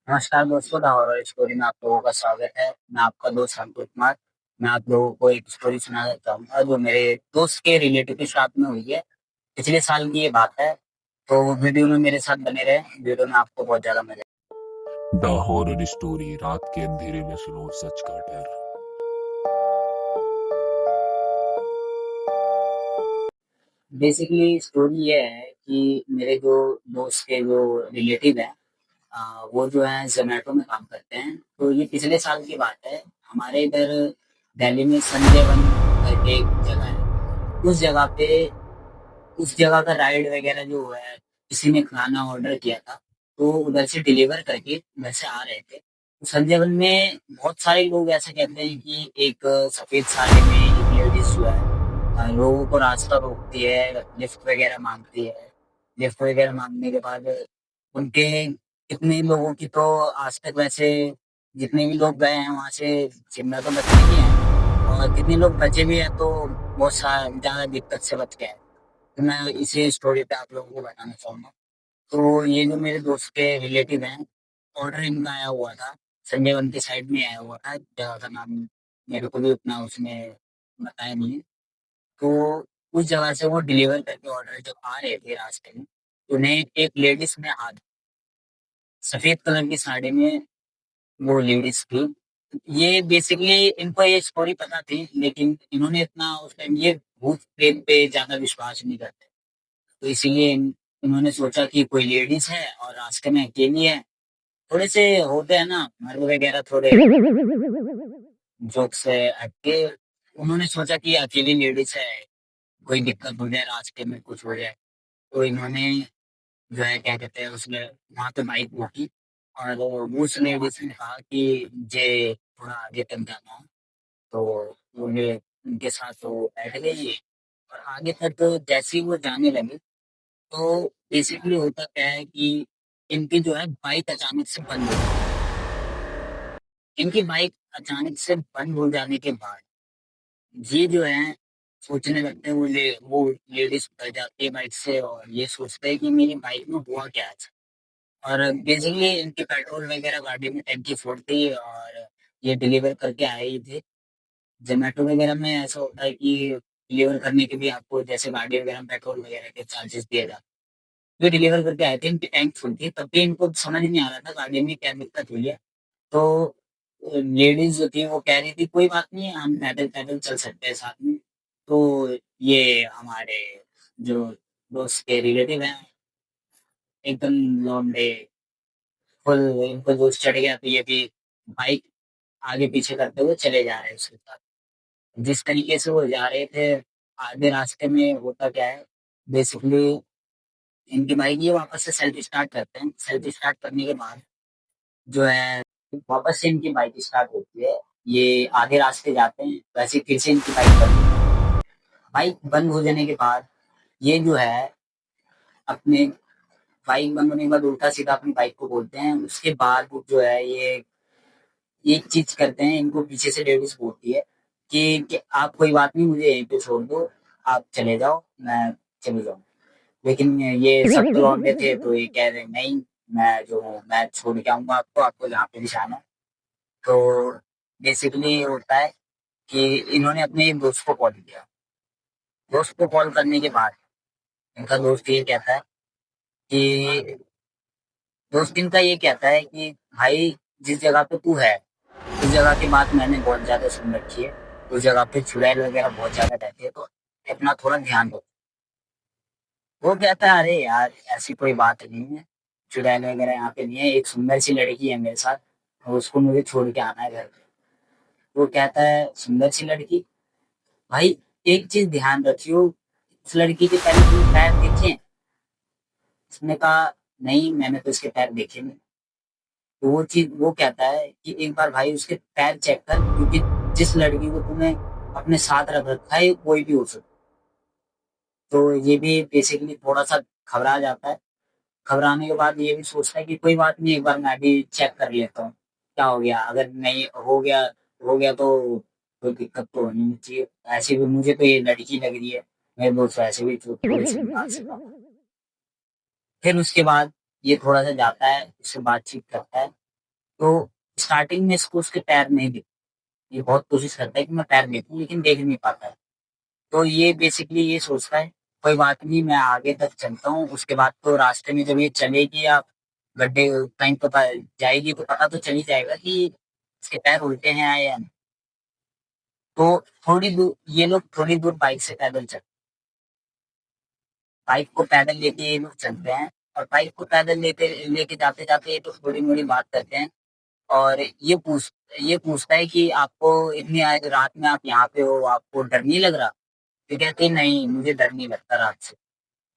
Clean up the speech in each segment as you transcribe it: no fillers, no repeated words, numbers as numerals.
नमस्कार दोस्तों, the horror story में आप लोगों का स्वागत है। मैं आपका दोस्त अंकुर कुमार। मैं आप लोगों को एक स्टोरी सुनाना चाहूंगा जो मेरे दोस्त के रिलेटिव के साथ में हुई है। पिछले साल की ये बात है। तो वीडियो में मेरे साथ बने रहे। वीडियो में आपको बहुत ज्यादा मजा। The horror story. रात के अंधेरे में सुनो सच का डर। बेसिकली स्टोरी ये है कि मेरे जो दोस्त के जो रिलेटिव है, वो जो है जोमेटो में काम करते हैं। तो ये पिछले साल की बात है। हमारे इधर दिल्ली में संजय वन करके एक जगह है। उस जगह पे उस जगह का राइड वगैरह जो है, किसी ने खाना ऑर्डर किया था। तो उधर से डिलीवर करके घर से आ रहे थे। तो संजय वन में बहुत सारे लोग ऐसे कहते हैं कि एक सफेद साड़ी में एक लेडीज जो है, लोगों को रास्ता रोकती है, लिफ्ट वगैरह मांगती है। लिफ्ट वगैरह मांगने के बाद उनके कितने लोगों की तो आज तक वैसे जितने भी लोग गए हैं वहां से जिंदा तो बचे नहीं है, और कितने लोग बचे भी हैं तो बहुत ज्यादा दिक्कत से बच गए हैं। तो मैं इसी स्टोरी पे आप लोगों को बताना चाहूंगा। तो ये जो मेरे दोस्त के रिलेटिव हैं, ऑर्डर इनका आया हुआ था। संजय वन की साइड में आया हुआ था, जगह का नाम मेरे को भी उतना उसने बताया नहीं। तो उस जगह से वो डिलीवर करके ऑर्डर जब आ रहे थे रास्ते में, तो उन्हें एक लेडीज में हाथ, सफेद कलर की साड़ी में वो लेडीज थी। ये बेसिकली इनको ये स्टोरी पता थी, लेकिन इन्होंने इतना उस टाइम ये भूत प्रेत पे ज्यादा विश्वास नहीं करते। तो इसीलिए इन्होंने सोचा कि कोई लेडीज है और रास्ते में अकेली है। थोड़े से होते हैं ना मर्द वगैरह, थोड़े जोक से हटके उन्होंने सोचा कि अकेली लेडीज है, कोई दिक्कत हो जाए, रास्ते में कुछ हो जाए। तो इन्होंने जो है क्या कहते हैं उसमें वहां पे बाइक रोकी, और वो उस लेडीज ने कहा कि मुझे थोड़ा आगे तक जाना है। तो उन्हें उनके साथ वो बैठ गई, और आगे तक तो जैसे ही वो जाने लगे, तो बेसिकली होता क्या है कि इनकी जो है बाइक अचानक से बंद हो जाती है। इनकी बाइक अचानक से बंद हो जाने के बाद ये जो है सोचने लगते हैं, वो लेडीज उतर जाती है बाइक से, और ये सोचते हैं कि मेरी बाइक में हुआ क्या है। और बेसिकली इनकी पेट्रोल वगैरह गाड़ी में टंकी फुल थी, और ये डिलीवर करके आए ही थे। जोमेटो वगैरह में ऐसा होता है कि डिलीवर करने के भी आपको जैसे गाड़ी वगैरह में पेट्रोल वगैरह के चार्जेस दिए जाते हैं। ये डिलीवर करके आए थे, इनकी टैंक फुल थी, तब भी इनको समझ नहीं आ रहा था गाड़ी में क्या दिक्कत हुई है। तो लेडीज जो थी वो कह रही थी कोई बात नहीं, हम पैदल पैदल चल सकते हैं साथ में। तो ये हमारे जो दोस्त के रिलेटिव हैं, एकदम लौंडे, फुल इनको जोश चढ़ गया, तो ये भी बाइक आगे पीछे करते हुए चले जा रहे हैं उसके साथ। जिस तरीके से वो जा रहे थे, आधे रास्ते में होता क्या है, बेसिकली इनकी बाइक ये वापस से सेल्फ स्टार्ट करते हैं। सेल्फ स्टार्ट करने के बाद जो है वापस से इनकी बाइक स्टार्ट होती है। ये आधे रास्ते जाते हैं, वैसे फिर से इनकी बाइक बंद हो जाती है। बाइक बंद हो जाने के बाद ये जो है अपने बाइक बंद होने के बाद उल्टा सीधा अपनी बाइक को बोलते हैं। उसके बाद वो जो है ये एक चीज करते हैं, इनको पीछे से लेडीज बोलती है कि आप कोई बात नहीं, मुझे यहीं पे छोड़ दो, आप चले जाओ, मैं चले जाऊँ। लेकिन ये सब तो लौंडे थे, तो ये कह रहे नहीं, मैं जो हूँ मैं छोड़ के आऊंगा आपको, आपको जहाँ पे भी जाना है। तो बेसिकली ये होता है कि इन्होंने अपने एक दोस्त को कॉल किया। दोस्त को कॉल करने के बाद इनका दोस्त ये कहता है कि दोस्त इनका ये कहता है कि भाई, जिस जगह पे तू है उस जगह की बात मैंने बहुत ज्यादा सुन रखी है। उस जगह पे चुड़ैल वगैरह बहुत ज्यादा रहती है, तो अपना थोड़ा ध्यान रखो। वो कहता है अरे यार, ऐसी कोई बात नहीं है, चुड़ैल वगैरह यहाँ पे नहीं है, एक सुंदर सी लड़की है मेरे साथ, और उसको मुझे छोड़ के आना है घर पे। वो कहता है सुंदर सी लड़की, भाई एक चीज ध्यान रखियो, उस लड़की के पहले तुमने पैर देखे? उसने कहा नहीं, मैंने तो इसके पैर देखे नहीं। तो वो कहता है कि एक बार भाई उसके पैर चेक कर, क्योंकि जिस लड़की को तूने अपने साथ रख रखा है कोई भी हो सकता। तो ये भी बेसिकली थोड़ा सा घबरा जाता है। घबराने के बाद ये भी सोचता है कि कोई बात नहीं, एक बार मैं भी चेक कर लेता हूँ क्या हो गया। अगर नहीं हो गया तो कोई दिक्कत तो नहीं चाहिए। ऐसे भी मुझे तो ये लड़की लग रही है, मेरे दोस्त वैसे भी थोड़ी सी मिजाज से कम। फिर उसके बाद ये थोड़ा सा जाता है, उससे बातचीत करता है, तो स्टार्टिंग में इसको उसके पैर नहीं दिखते, ये बहुत कोशिश करता है कि मैं पैर देखूं लेकिन देख नहीं पाता है। तो ये बेसिकली ये सोचता है कोई बात नहीं, मैं आगे तक चलता हूँ, उसके बाद तो रास्ते में जब ये चलेगी या गड्ढे कहीं तो जाएगी तो पता तो चल ही जाएगा कि इसके पैर उल्टे हैं या नहीं। तो थोड़ी दूर ये लोग थोड़ी दूर बाइक से पैदल चल बाइक को पैदल लेके ये लोग चलते हैं, और बाइक को पैदल लेके लेके जाते जाते ये तो थोड़ी मोड़ी बात करते हैं। और ये पूछता है कि आपको इतनी रात में आप यहाँ पे हो, आपको डर नहीं लग रहा? तो कहते हैं नहीं, मुझे डर नहीं लगता रात से।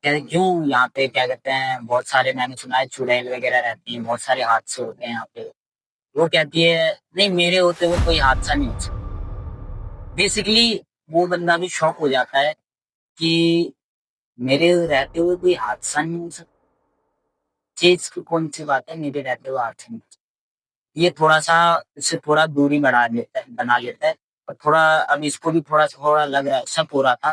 कहते क्यों, यहाँ पे क्या कहते हैं बहुत सारे, मैंने सुना है चुड़ैल वगैरह रहती हैं, बहुत सारे हादसे होते हैं यहाँ पे। वो कहती है नहीं, मेरे होते हुए कोई हादसा नहीं हो सकता। बेसिकली वो बंदा भी शॉक हो जाता है कि मेरे रहते हुए कोई हादसा नहीं हो सकता। चीज की कौन सी बात है, मेरे रहते हुए हादसा नहीं हो सकता। ये थोड़ा सा इससे थोड़ा दूरी बना लेता है। और थोड़ा अब इसको भी थोड़ा थोड़ा लग रहा है, शक हो रहा था,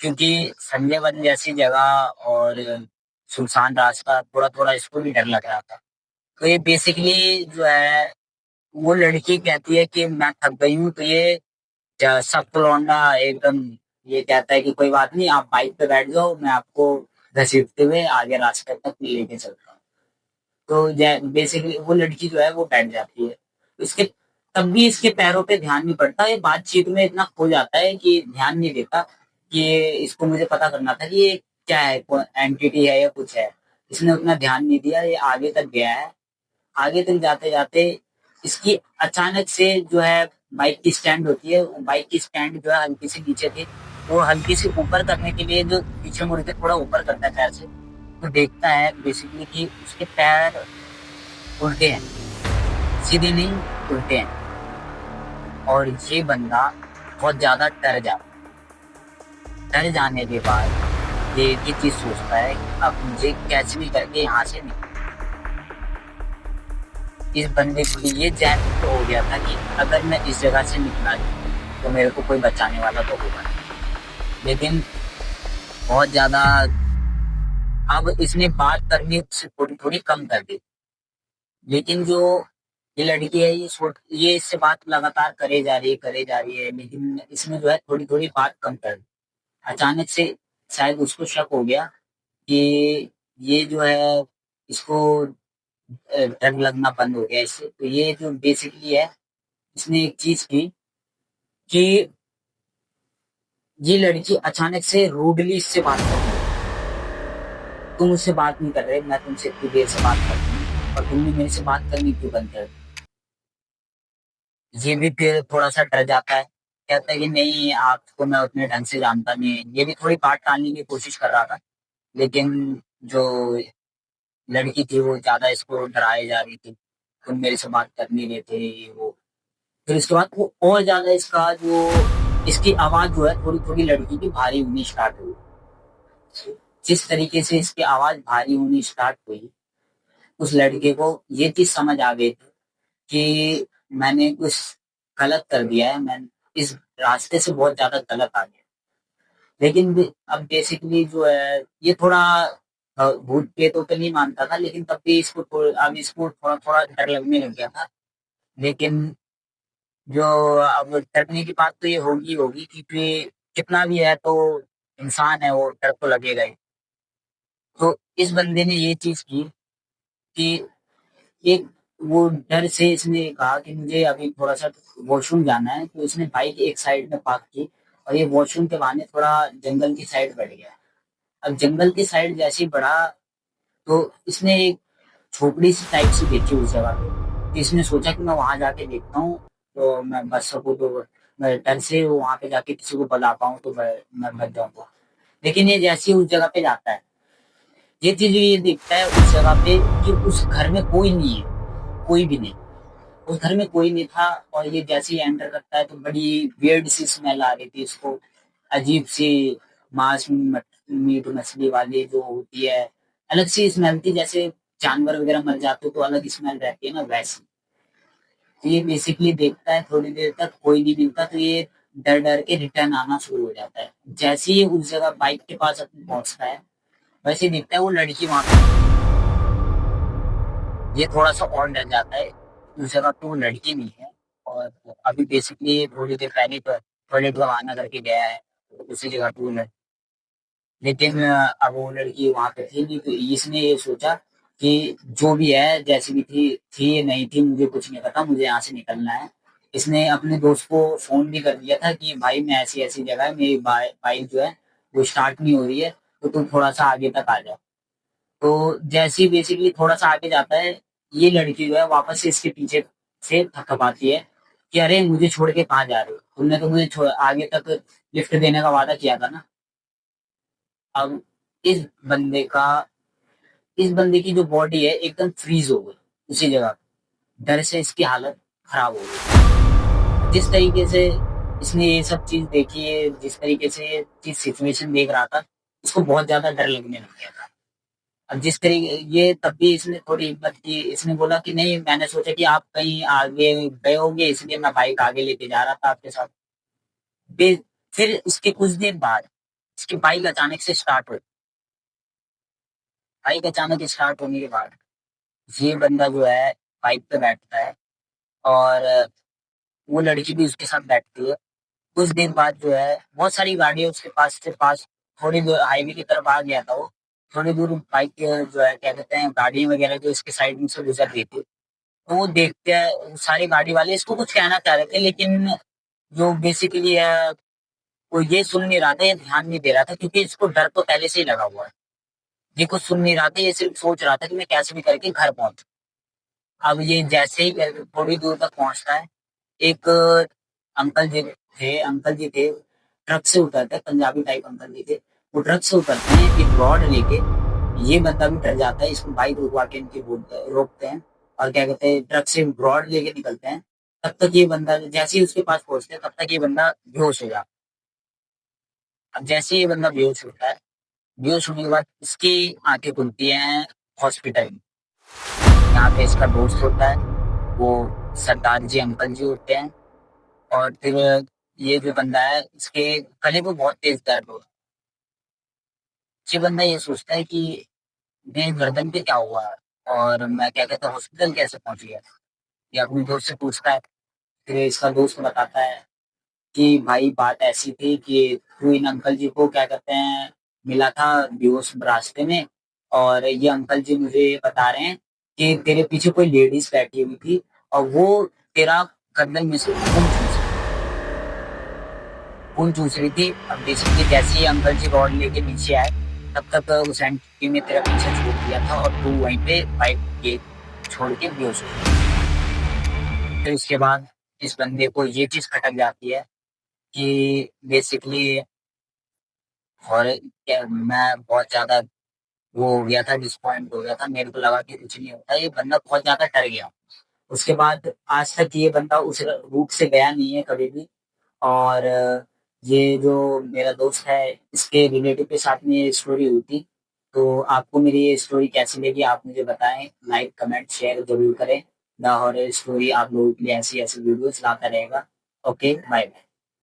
क्योंकि संजय वन जैसी जगह और सुनसान रास्ता, थोड़ा थोड़ा इसको भी डर लग रहा था। तो ये बेसिकली जो है, वो लड़की कहती है कि मैं थक गई हूँ, तो ये सख्त लौंडा एकदम ये कहता है कि कोई बात नहीं, आप बाइक पे बैठ जाओ, मैं आपको घसीटते हुए आगे रास्ते तक लेके चलता हूँ। तो बेसिकली वो लड़की जो है वो बैठ जाती है। इसके तब भी इसके पैरों पे ध्यान नहीं पड़ता, ये बातचीत में इतना खो जाता है कि ध्यान नहीं देता कि इसको मुझे पता करना था कि ये क्या है, एंटिटी है या कुछ है। इसने उतना ध्यान नहीं दिया, ये आगे तक गया है। आगे तक जाते जाते इसकी अचानक से जो है बाइक की स्टैंड होती है, बाइक की स्टैंड जो है हल्की सी नीचे थी, वो हल्की सी ऊपर करने के लिए जो पीछे मुड़ के थोड़ा ऊपर करता है पैर से, तो देखता है बेसिकली कि उसके पैर उल्टे हैं, सीधे नहीं, उल्टे हैं। और ये बंदा बहुत ज्यादा डर जाने के बाद ये एक ही चीज सोचता है कि अब मुझे कैसे भी करके यहाँ से निकल। इस बंदे को ये जहन तो हो गया था कि अगर मैं इस जगह से निकला तो मेरे को कोई बचाने वाला तो होगा नहीं। लेकिन बहुत ज्यादा अब इसने बात करनी से थोड़ी थोड़ी कम कर दी। लेकिन जो ये लड़की है, ये इससे बात लगातार करे जा रही है, लेकिन इसने जो है थोड़ी थोड़ी बात कम कर दी। अचानक से शायद उसको शक हो गया कि ये जो है इसको डर लगना बंद हो गया इससे। तो ये जो बेसिकली है, इसने एक चीज की कि ये लड़की अचानक से रूडली इससे बात कर रही है। तुम मुझसे बात नहीं कर रहे, मैं तुमसे इतनी देर से बात करती हूँ और तुमने मेरे से बात करनी क्यों बंद कर दी? ये भी फिर थोड़ा सा डर जाता है, कहता है कि नहीं, आपको मैं उतने ढंग से जानता नहीं। ये भी थोड़ी बात टालने की कोशिश कर रहा था, लेकिन जो लड़की थी वो ज्यादा इसको डराए जा रही थी, तुम मेरे से बात कर नहीं रहे थे, ये वो। फिर उसके बाद वो और ज्यादा इसका जो इसकी आवाज जो है थोड़ी थोड़ी लड़की की भारी होनी स्टार्ट हुई। जिस तरीके से इसकी आवाज भारी होनी स्टार्ट हुई, उस लड़के को ये चीज समझ आ गई थी कि मैंने कुछ गलत कर दिया है, मैं इस रास्ते से बहुत ज्यादा गलत आ गया। लेकिन अब बेसिकली जो है ये थोड़ा भूत प्रेतों पे नहीं मानता था, लेकिन तब भी अब इसको थोड़ा थोड़ा डर लगने लग गया था। लेकिन जो अब डरने की बात तो ये होगी होगी, क्योंकि कितना भी है तो इंसान है, वो डर तो लगेगा ही। तो इस बंदे ने ये चीज की कि एक वो डर से इसने कहा कि मुझे अभी थोड़ा सा वॉशरूम जाना है, तो इसने बाइक एक साइड में पार्क की और ये वॉशरूम के बहाने थोड़ा जंगल की साइड बढ़ गया। अब जंगल की साइड जैसे ही बढ़ा, तो इसने एक झोपड़ी सी टाइप से देखी उस जगह पे। तो इसने सोचा कि मैं वहां जाके देखता हूँ, तो मैं बच सकूँ, तो मैं डर से वहां पे जाके किसी को बुला पाऊँ तो मैं बच जाऊंगा। लेकिन ये जैसे ही उस जगह पे जाता है, ये चीज ये दिखता है उस जगह पे कि उस घर में कोई नहीं है, कोई भी नहीं। उस घर में कोई नहीं था। और ये जैसे ही एंटर करता है तो बड़ी वियर्ड सी स्मेल आ रही थी इसको, अजीब सी मीट मछली वाली जो होती है, अलग सी स्मेल थी, जैसे जानवर वगैरह मर जाते तो अलग स्मेल रहती है ना, वैसी। तो ये बेसिकली देखता है, थोड़ी देर तक कोई नहीं मिलता तो ये डर डर के रिटर्न आना शुरू हो जाता है। जैसे ही उस जगह बाइक के पास अपने पहुंचता है, वैसे ही दिखता है वो लड़की वहां पे। ये थोड़ा सा और डर जाता है दूसरी बात तो वो लड़की नहीं है। और अभी बेसिकली थोड़ी देर पहले तो टॉयलेट रवाना करके गया है उसी जगह पे वो लड़की। लेकिन अब वो लड़की वहां पे थी नहीं, तो इसने ये सोचा कि जो भी है, जैसी भी थी या नहीं थी, मुझे कुछ नहीं पता, मुझे यहाँ से निकलना है। इसने अपने दोस्त को फोन भी कर दिया था कि भाई मैं ऐसी ऐसी जगह है, मेरी बाइक जो है वो स्टार्ट नहीं हो रही है, तो तुम थोड़ा सा आगे तक आ जाओ। तो जैसे ही बेसिकली थोड़ा सा आगे जाता है, ये लड़की जो है वापस से इसके पीछे से थपथपाती है कि अरे मुझे छोड़ के कहाँ जा रहे हो, तुमने तो मुझे आगे तक लिफ्ट देने का वादा किया था ना। अब इस बंदे का इस बंदे की जो बॉडी है एकदम फ्रीज हो गई उसी जगह पे। डर से इसकी हालत खराब हो गई। जिस तरीके से इसने ये सब चीज देखी है, जिस तरीके से ये चीज सिचुएशन देख रहा था, इसको बहुत ज्यादा डर लगने लग गया था। अब जिस तरीके ये तब भी इसने थोड़ी हिम्मत की, इसने बोला कि नहीं, मैंने सोचा कि आप कहीं आगे गए होंगे इसलिए मैं बाइक आगे लेके जा रहा था आपके साथ। फिर उसके कुछ देर बाद इसकी बाइक अचानक से स्टार्ट हुई। बाइक अचानक स्टार्ट होने के बाद ये बंदा जो है बाइक पे बैठता है, और वो लड़की भी उसके साथ बैठती है। कुछ देर बाद जो है बहुत सारी गाड़ियां उसके पास थोड़ी दूर हाईवे की तरफ आ गया था वो। थोड़ी दूर बाइक जो है क्या कहते हैं, गाड़ी वगैरह जो इसके साइड में से गुजर रही थी, तो वो देखते हैं सारी गाड़ी वाले इसको कुछ कहना चाह रहे थे, लेकिन जो बेसिकली है वो ये सुन नहीं रहा था, ये ध्यान नहीं दे रहा था, क्योंकि इसको डर तो पहले से ही लगा हुआ है। ये कुछ सुन नहीं रहा था, ये सिर्फ सोच रहा था कि मैं कैसे भी करके घर पहुंच। अब ये जैसे ही थोड़ी दूर तक पहुंचता है, एक अंकल जी थे, ट्रक से उतरते हैं, पंजाबी टाइप अंकल जी थे। वो ट्रक से उतरते हैं एक रॉड लेके। ये बंदा भी डर जाता है, इसको बाइक रुकवा के इनकी रोकते हैं, और क्या कहते हैं ट्रक से रॉड लेके निकलते हैं। तब तक ये बंदा, जैसे ही उसके पास पहुंचते हैं, तब तक ये बंदा बेहोश हो जाता है। अब जैसे ही ये बंदा बेहोश होता है, बेहोश होने के बाद इसकी आंखें खुलती हैं हॉस्पिटल में। यहाँ पे इसका दोस्त होता है, वो सरदार जी अंकल जी होते हैं। और फिर ये जो बंदा है इसके गले को बहुत तेज दर्द हो रहा है। ये बंदा ये सोचता है कि मेरे गर्दन पे क्या हुआ है, और मैं क्या कहता हूँ हॉस्पिटल कैसे पहुंच गया। ये अपने दोस्त से पूछता है। फिर इसका दोस्त बताता है कि भाई बात ऐसी थी कि तू इन अंकल जी को क्या कहते हैं मिला था बेहोश रास्ते में, और ये अंकल जी मुझे बता रहे हैं कि तेरे पीछे कोई लेडीज बैठी हुई थी, और वो तेरा गर्दन में से खून चूस रही थी। अब बेसिकली जैसे ही अंकल जी रॉड लेके नीचे आए, तब तक उस आंटी ने तेरा पीछे छोड़ दिया था, और तू वहीं पे बाइक ये छोड़ के बेहोश हो गया। फिर उसके बाद इस बंदे को ये चीज खटक जाती है कि बेसिकली, और क्या, मैं बहुत ज्यादा वो हो गया था, डिसपॉइंट हो गया था, मेरे को लगा कि कुछ नहीं होता, ये बंदा बहुत ज्यादा डर गया। उसके बाद आज तक ये बंदा उस रूट से गया नहीं है कभी भी। और ये जो मेरा दोस्त है, इसके रिलेटिव के साथ में ये स्टोरी हुई थी। तो आपको मेरी ये स्टोरी कैसी लगी आप मुझे बताएं, लाइक कमेंट शेयर जरूर करें। द हॉरर स्टोरी आप लोगों के लिए ऐसी ऐसी वीडियोस लाता रहेगा। Okay bye bye.